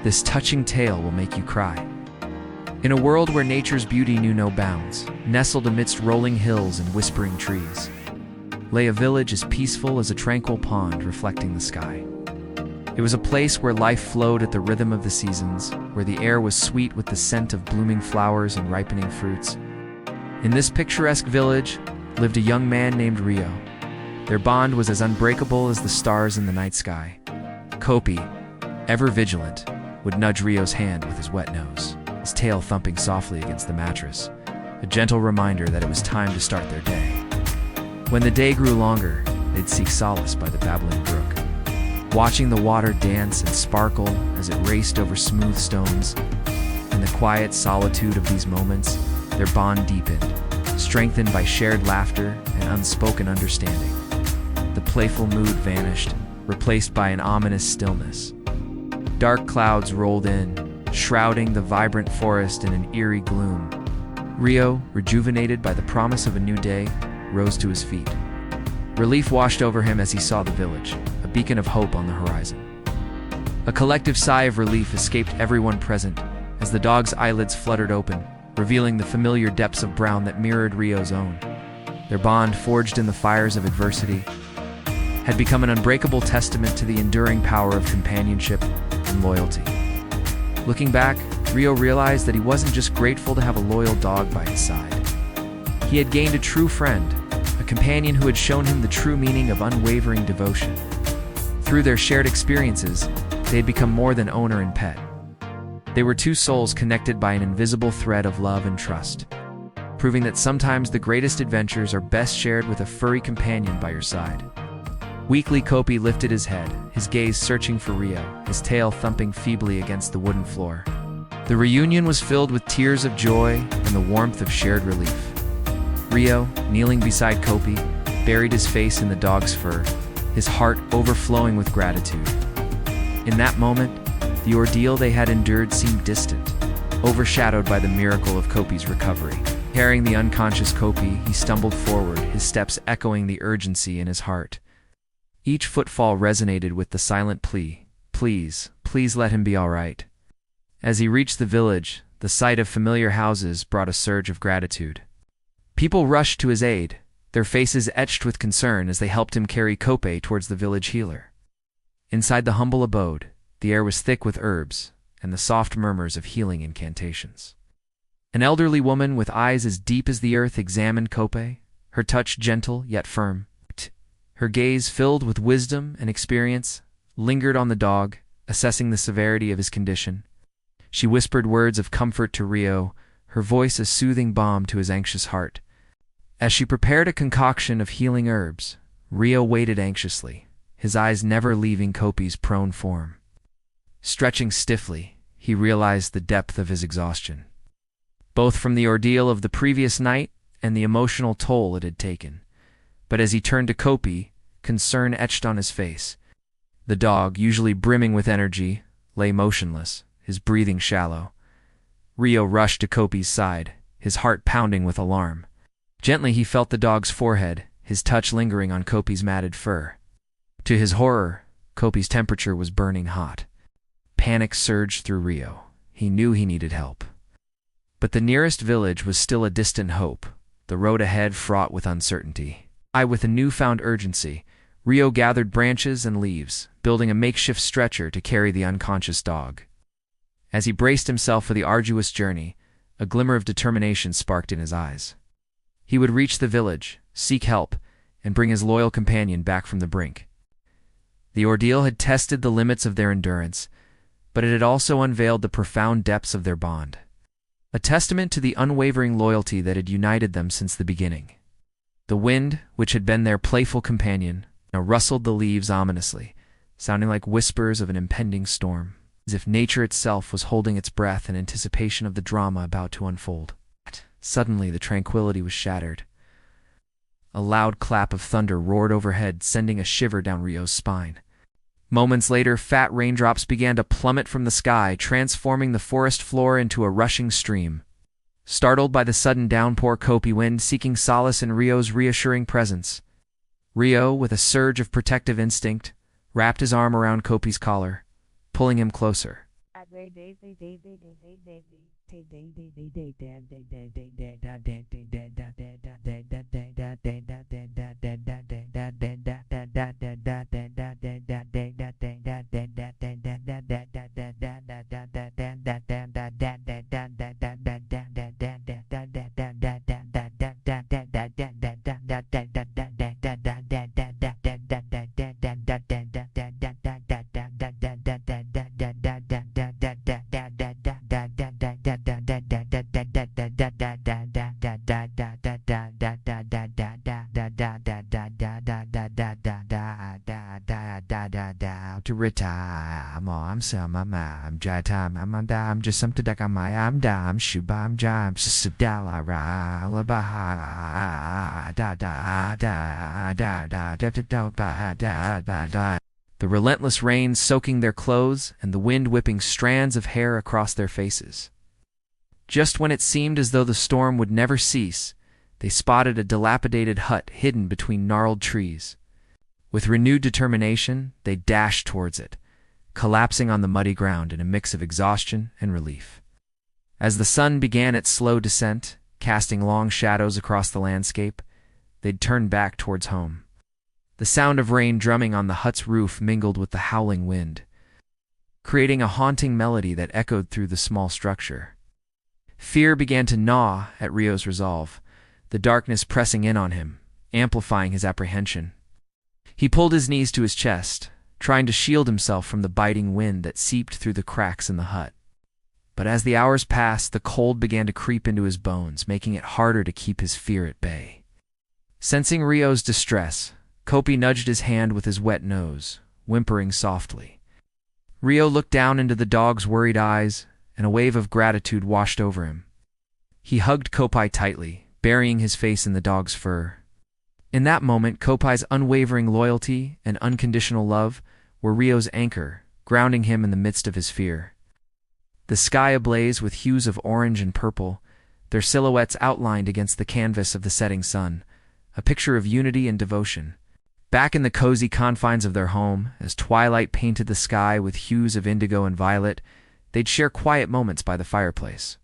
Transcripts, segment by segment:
This touching tale will make you cry. In a world where nature's beauty knew no bounds, nestled amidst rolling hills and whispering trees, lay a village as peaceful as a tranquil pond reflecting the sky. It was a place where life flowed at the rhythm of the seasons, where the air was sweet with the scent of blooming flowers and ripening fruits. In this picturesque village lived a young man named Rio. Their bond was as unbreakable as the stars in the night sky. Kopi, ever vigilant, would nudge Rio's hand with his wet nose, his tail thumping softly against the mattress, a gentle reminder that it was time to start their day. When the day grew longer, they'd seek solace by the babbling brook, watching the water dance and sparkle as it raced over smooth stones. In the quiet solitude of these moments, their bond deepened, strengthened by shared laughter and unspoken understanding. The playful mood vanished, replaced by an ominous stillness. Dark clouds rolled in, shrouding the vibrant forest in an eerie gloom. Rio, rejuvenated by the promise of a new day, rose to his feet. Relief washed over him as he saw the village, a beacon of hope on the horizon. A collective sigh of relief escaped everyone present as the dog's eyelids fluttered open, revealing the familiar depths of brown that mirrored Rio's own. Their bond, forged in the fires of adversity, had become an unbreakable testament to the enduring power of companionship and loyalty. Looking back, Rio realized that he wasn't just grateful to have a loyal dog by his side. He had gained a true friend, a companion who had shown him the true meaning of unwavering devotion. Through their shared experiences, they had become more than owner and pet. They were two souls connected by an invisible thread of love and trust, proving that sometimes the greatest adventures are best shared with a furry companion by your side. Weakly, Kopi lifted his head, his gaze searching for Rio, his tail thumping feebly against the wooden floor. The reunion was filled with tears of joy and the warmth of shared relief. Rio, kneeling beside Kopi, buried his face in the dog's fur, his heart overflowing with gratitude. In that moment, the ordeal they had endured seemed distant, overshadowed by the miracle of Kopi's recovery. Carrying the unconscious Kopi, he stumbled forward, his steps echoing the urgency in his heart. Each footfall resonated with the silent plea, "Please, please let him be all right." As he reached the village, the sight of familiar houses brought a surge of gratitude. People rushed to his aid, their faces etched with concern as they helped him carry Kopi towards the village healer. Inside the humble abode, the air was thick with herbs and the soft murmurs of healing incantations. An elderly woman with eyes as deep as the earth examined Kopi, her touch gentle yet firm. Her gaze, filled with wisdom and experience, lingered on the dog, assessing the severity of his condition. She whispered words of comfort to Rio, her voice a soothing balm to his anxious heart. As she prepared a concoction of healing herbs, Rio waited anxiously, his eyes never leaving Kopi's prone form. Stretching stiffly, he realized the depth of his exhaustion, both from the ordeal of the previous night and the emotional toll it had taken. But as he turned to Kopi, concern etched on his face. The dog, usually brimming with energy, lay motionless, his breathing shallow. Rio rushed to Kopi's side, his heart pounding with alarm. Gently he felt the dog's forehead, his touch lingering on Kopi's matted fur. To his horror, Kopi's temperature was burning hot. Panic surged through Rio. He knew he needed help. But the nearest village was still a distant hope, the road ahead fraught with uncertainty. With a newfound urgency, Rio gathered branches and leaves, building a makeshift stretcher to carry the unconscious dog. As he braced himself for the arduous journey, a glimmer of determination sparked in his eyes. He would reach the village, seek help, and bring his loyal companion back from the brink. The ordeal had tested the limits of their endurance, but it had also unveiled the profound depths of their bond, a testament to the unwavering loyalty that had united them since the beginning. The wind, which had been their playful companion, now rustled the leaves ominously, sounding like whispers of an impending storm, as if nature itself was holding its breath in anticipation of the drama about to unfold. Suddenly, the tranquility was shattered. A loud clap of thunder roared overhead, sending a shiver down Rio's spine. Moments later, fat raindrops began to plummet from the sky, transforming the forest floor into a rushing stream. Startled by the sudden downpour, Kopi went seeking solace in Rio's reassuring presence. Rio, with a surge of protective instinct, wrapped his arm around Kopi's collar, pulling him closer. To retire, I'm some, I'm dry time, I'm just some to deck on my, I'm dime, shoot, I'm jam, sadala, la baha, da da da da da da da da da da. The relentless rain soaking their clothes and the wind whipping strands of hair across their faces. Just when it seemed as though the storm would never cease, they spotted a dilapidated hut hidden between gnarled trees. With renewed determination, they dashed towards it, collapsing on the muddy ground in a mix of exhaustion and relief. As the sun began its slow descent, casting long shadows across the landscape, they'd turned back towards home. The sound of rain drumming on the hut's roof mingled with the howling wind, creating a haunting melody that echoed through the small structure. Fear began to gnaw at Rio's resolve, the darkness pressing in on him, amplifying his apprehension. He pulled his knees to his chest, trying to shield himself from the biting wind that seeped through the cracks in the hut. But as the hours passed, the cold began to creep into his bones, making it harder to keep his fear at bay. Sensing Rio's distress, Kopi nudged his hand with his wet nose, whimpering softly. Rio looked down into the dog's worried eyes, and a wave of gratitude washed over him. He hugged Kopi tightly, burying his face in the dog's fur. In that moment, Kopi's unwavering loyalty and unconditional love were Rio's anchor, grounding him in the midst of his fear. The sky ablaze with hues of orange and purple, their silhouettes outlined against the canvas of the setting sun, a picture of unity and devotion. Back in the cozy confines of their home, as twilight painted the sky with hues of indigo and violet, they'd share quiet moments by the fireplace.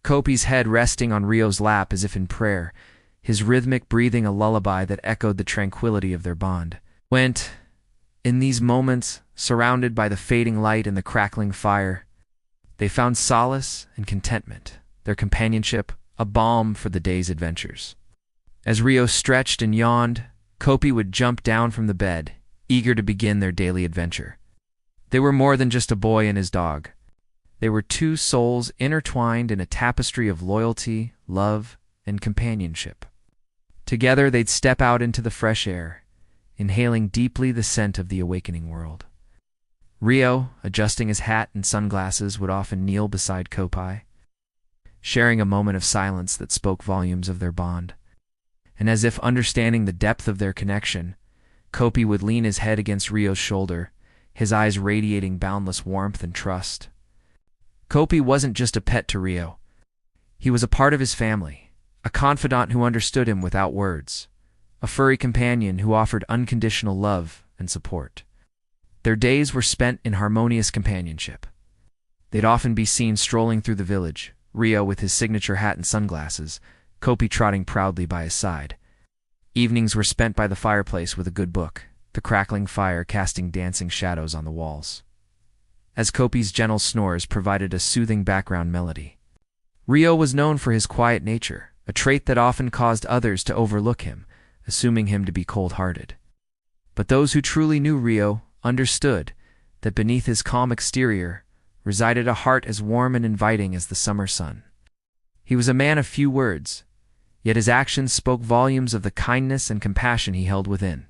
Kopi's head resting on Rio's lap as if in prayer, his rhythmic breathing a lullaby that echoed the tranquility of their bond. In these moments, surrounded by the fading light and the crackling fire, they found solace and contentment, their companionship a balm for the day's adventures. As Rio stretched and yawned, Kopi would jump down from the bed, eager to begin their daily adventure. They were more than just a boy and his dog. They were two souls intertwined in a tapestry of loyalty, love, and companionship. Together they'd step out into the fresh air, inhaling deeply the scent of the awakening world. Rio, adjusting his hat and sunglasses, would often kneel beside Kopi, sharing a moment of silence that spoke volumes of their bond. And as if understanding the depth of their connection, Kopi would lean his head against Rio's shoulder, his eyes radiating boundless warmth and trust. Kopi wasn't just a pet to Rio. He was a part of his family, a confidant who understood him without words, a furry companion who offered unconditional love and support. Their days were spent in harmonious companionship. They'd often be seen strolling through the village, Rio with his signature hat and sunglasses, Kopi trotting proudly by his side. Evenings were spent by the fireplace with a good book, the crackling fire casting dancing shadows on the walls. As Kopi's gentle snores provided a soothing background melody. Rio was known for his quiet nature, a trait that often caused others to overlook him, assuming him to be cold-hearted. But those who truly knew Rio understood that beneath his calm exterior resided a heart as warm and inviting as the summer sun. He was a man of few words, yet his actions spoke volumes of the kindness and compassion he held within.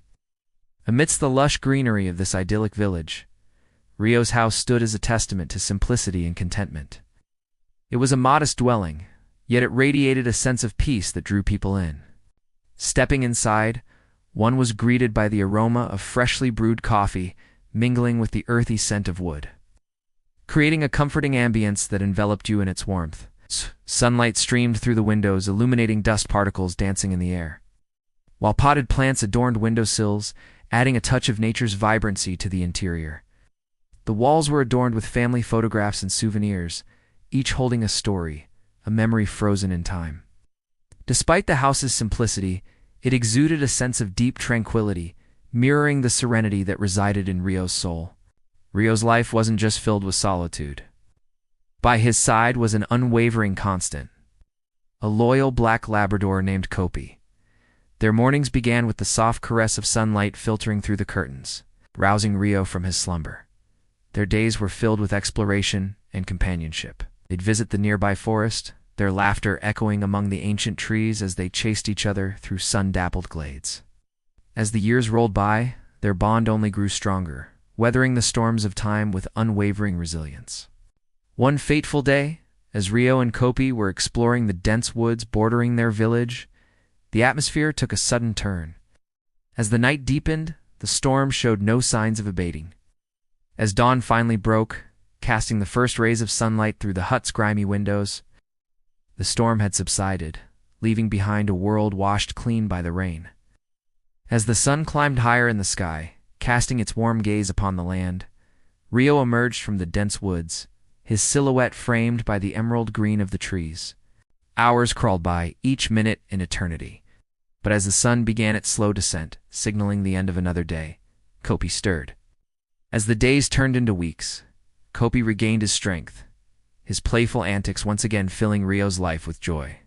Amidst the lush greenery of this idyllic village, Rio's house stood as a testament to simplicity and contentment. It was a modest dwelling, yet it radiated a sense of peace that drew people in. Stepping inside, one was greeted by the aroma of freshly brewed coffee mingling with the earthy scent of wood, creating a comforting ambience that enveloped you in its warmth. Sunlight streamed through the windows, illuminating dust particles dancing in the air, while potted plants adorned windowsills, adding a touch of nature's vibrancy to the interior. The walls were adorned with family photographs and souvenirs, each holding a story, a memory frozen in time. Despite the house's simplicity, it exuded a sense of deep tranquility, mirroring the serenity that resided in Rio's soul. Rio's life wasn't just filled with solitude. By his side was an unwavering constant, a loyal black Labrador named Kopi. Their mornings began with the soft caress of sunlight filtering through the curtains, rousing Rio from his slumber. Their days were filled with exploration and companionship. They'd visit the nearby forest, their laughter echoing among the ancient trees as they chased each other through sun-dappled glades. As the years rolled by, their bond only grew stronger, weathering the storms of time with unwavering resilience. One fateful day, as Rio and Kopi were exploring the dense woods bordering their village, the atmosphere took a sudden turn. As the night deepened, the storm showed no signs of abating. As dawn finally broke, casting the first rays of sunlight through the hut's grimy windows, the storm had subsided, leaving behind a world washed clean by the rain. As the sun climbed higher in the sky, casting its warm gaze upon the land, Rio emerged from the dense woods, his silhouette framed by the emerald green of the trees. Hours crawled by, each minute an eternity. But as the sun began its slow descent, signaling the end of another day, Kopi stirred. As the days turned into weeks, Kopi regained his strength, his playful antics once again filling Rio's life with joy.